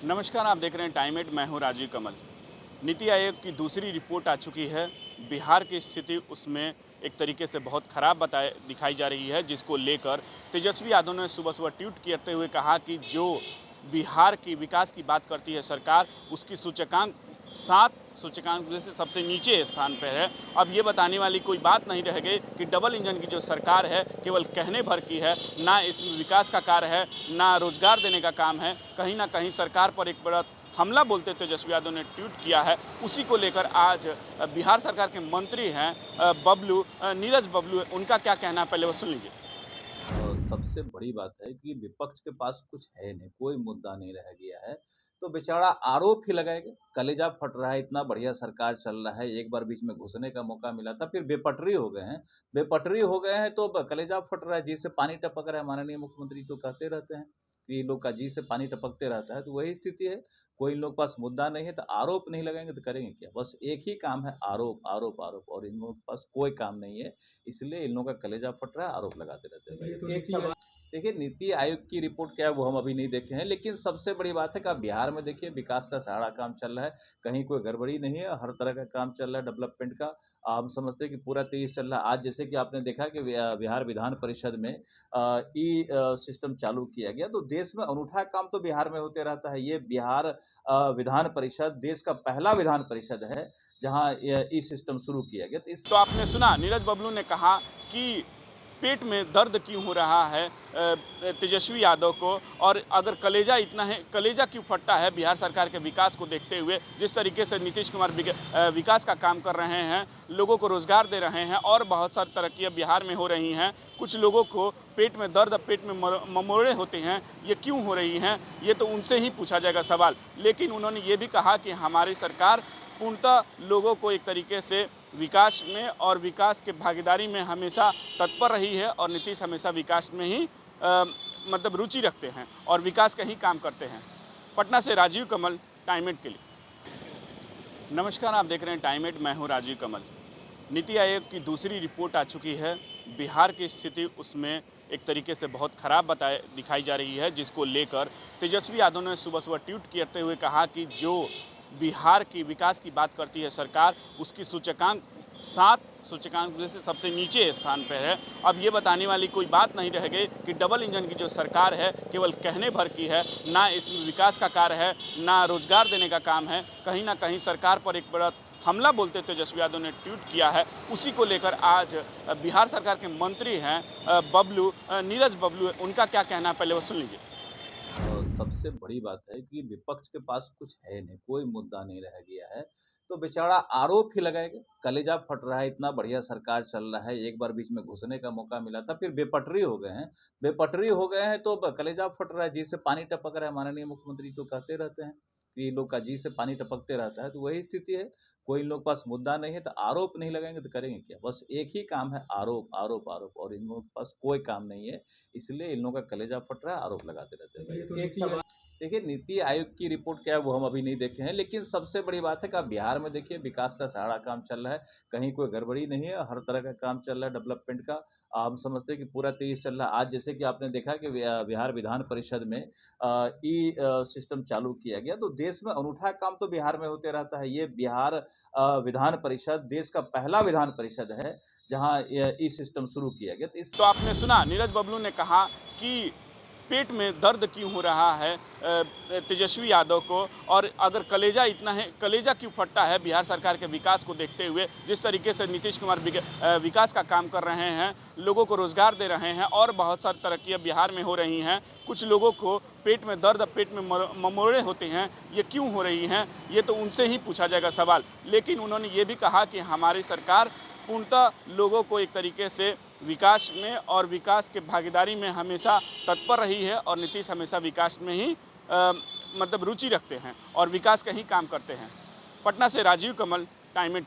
नमस्कार, आप देख रहे हैं टाइम एट। मैं हूं राजीव कमल। नीति आयोग की दूसरी रिपोर्ट आ चुकी है। बिहार की स्थिति उसमें एक तरीके से बहुत ख़राब दिखाई जा रही है, जिसको लेकर तेजस्वी यादव ने सुबह सुबह ट्वीट करते हुए कहा कि जो बिहार की विकास की बात करती है सरकार, उसकी सूचकांक 7 सूचकांक में से सबसे नीचे स्थान पर है। अब ये बताने वाली कोई बात नहीं रह गई कि डबल इंजन की जो सरकार है केवल कहने भर की है, ना इसमें विकास का कार्य है, ना रोजगार देने का काम है। कहीं ना कहीं सरकार पर एक बड़ा हमला बोलते तेजस्वी यादव ने ट्वीट किया है। उसी को लेकर आज बिहार सरकार के मंत्री हैं नीरज बबलू, उनका क्या कहना है पहले वो सुन लीजिए। सबसे बड़ी बात है कि विपक्ष के पास कुछ है नहीं, कोई मुद्दा नहीं रह गया है, तो बेचारा आरोप ही लगाएगा। कलेजा फट रहा है, इतना बढ़िया सरकार चल रहा है, एक बार बीच में घुसने का मौका मिला था, फिर बेपटरी हो गए हैं। बेपटरी हो गए हैं तो अब कलेजा फट रहा है, जी से पानी टपक रहा है। माननीय मुख्यमंत्री तो कहते रहते हैं कि इन लोग का जी से पानी टपकते रहता है, तो वही स्थिति है। कोई इन लोग के पास मुद्दा नहीं है, तो आरोप नहीं लगाएंगे तो करेंगे क्या? बस एक ही काम है, आरोप आरोप आरोप, और इन लोगों के पास कोई काम नहीं है। इसलिए इन लोगों का कलेजा फट रहा है, आरोप लगाते रहते हैं। एक सवाल देखिए, नीति आयोग की रिपोर्ट क्या है वो हम अभी नहीं देखे हैं, लेकिन सबसे बड़ी बात है कि आप बिहार में देखिए, विकास का सारा काम चल रहा है। कहीं कोई गड़बड़ी नहीं है, हर तरह का काम चल रहा है डेवलपमेंट का। हम समझते हैं कि पूरा तेज चल रहा है। आज जैसे कि आपने देखा कि बिहार विधान परिषद में ई सिस्टम चालू किया गया, तो देश में अनूठा काम तो बिहार में होते रहता है। ये बिहार विधान परिषद देश का पहला विधान परिषद है जहाँ ई सिस्टम शुरू किया गया। तो इस तो आपने सुना नीरज बबलू ने कहा कि पेट में दर्द क्यों हो रहा है तेजस्वी यादव को, और अगर कलेजा इतना है, कलेजा क्यों फटता है बिहार सरकार के विकास को देखते हुए। जिस तरीके से नीतीश कुमार विकास का काम कर रहे हैं, लोगों को रोजगार दे रहे हैं और बहुत सारी तरक्कियां बिहार में हो रही हैं। कुछ लोगों को पेट में दर्द, पेट में ममोड़े होते हैं, ये क्यों हो रही हैं, ये तो उनसे ही पूछा जाएगा सवाल। लेकिन उन्होंने ये भी कहा कि हमारी सरकार पूर्णतः लोगों को एक तरीके से विकास में और विकास के भागीदारी में हमेशा तत्पर रही है, और नीतीश हमेशा विकास में ही मतलब रुचि रखते हैं और विकास का ही काम करते हैं। पटना से राजीव कमल, टाइम एट के लिए। नमस्कार, आप देख रहे हैं टाइम एट। मैं हूं राजीव कमल। नीति आयोग की दूसरी रिपोर्ट आ चुकी है। बिहार की स्थिति उसमें एक तरीके से बहुत ख़राब दिखाई जा रही है, जिसको लेकर तेजस्वी यादव ने सुबह सुबह ट्वीट करते हुए कहा कि जो बिहार की विकास की बात करती है सरकार, उसकी सूचकांक 7 सूचकांक में से सबसे नीचे स्थान पर है। अब ये बताने वाली कोई बात नहीं रह गई कि डबल इंजन की जो सरकार है केवल कहने भर की है, ना इसमें विकास का कार्य है, ना रोजगार देने का काम है। कहीं ना कहीं सरकार पर एक बड़ा हमला बोलते तेजस्वी यादव ने ट्वीट किया है। उसी को लेकर आज बिहार सरकार के मंत्री हैं नीरज बबलू, उनका क्या कहना है पहले वो सुन लीजिए। सबसे बड़ी बात है कि विपक्ष के पास कुछ है नहीं, कोई मुद्दा नहीं रह गया है, तो बेचारा आरोप ही लगाएगा। कलेजा फट रहा है, इतना बढ़िया सरकार चल रहा है, एक बार बीच में घुसने का मौका मिला था, फिर बेपटरी हो गए हैं। बेपटरी हो गए हैं तो अब कलेजा फट रहा है, जी से पानी टपक रहा है। माननीय मुख्यमंत्री तो कहते रहते हैं कि इन लोग का जी से पानी टपकते रहता है, तो वही स्थिति है। कोई इन लोग के पास मुद्दा नहीं है, तो आरोप नहीं लगाएंगे तो करेंगे क्या? बस एक ही काम है, आरोप आरोप आरोप, और इन लोगों के पास कोई काम नहीं है। इसलिए इन लोगों का कलेजा फट रहा है, आरोप लगाते रहते हैं। एक सवाल देखिए, नीति आयोग की रिपोर्ट क्या है वो हम अभी नहीं देखे हैं, लेकिन सबसे बड़ी बात है कि आप बिहार में देखिए, विकास का सारा काम चल रहा है। कहीं कोई गड़बड़ी नहीं है, हर तरह का काम चल रहा है डेवलपमेंट का। हम समझते हैं कि पूरा तेज चल रहा है। आज जैसे कि आपने देखा कि बिहार विधान परिषद में ई सिस्टम चालू किया गया, तो देश में अनूठा काम तो बिहार में होते रहता है। ये बिहार विधान परिषद देश का पहला विधान परिषद है जहाँ ई सिस्टम शुरू किया गया। तो इस तो आपने सुना नीरज बबलू ने कहा कि पेट में दर्द क्यों हो रहा है तेजस्वी यादव को, और अगर कलेजा इतना है, कलेजा क्यों फटता है बिहार सरकार के विकास को देखते हुए। जिस तरीके से नीतीश कुमार विकास का काम कर रहे हैं, लोगों को रोजगार दे रहे हैं और बहुत सारी तरक्कियां बिहार में हो रही हैं। कुछ लोगों को पेट में दर्द, पेट में ममोड़े होते हैं, ये क्यों हो रही हैं, ये तो उनसे ही पूछा जाएगा सवाल। लेकिन उन्होंने ये भी कहा कि हमारी सरकार पूर्णतः लोगों को एक तरीके से विकास में और विकास के भागीदारी में हमेशा तत्पर रही है, और नीतीश हमेशा विकास में ही मतलब रुचि रखते हैं और विकास का ही काम करते हैं। पटना से राजीव कमल, टाइम एट।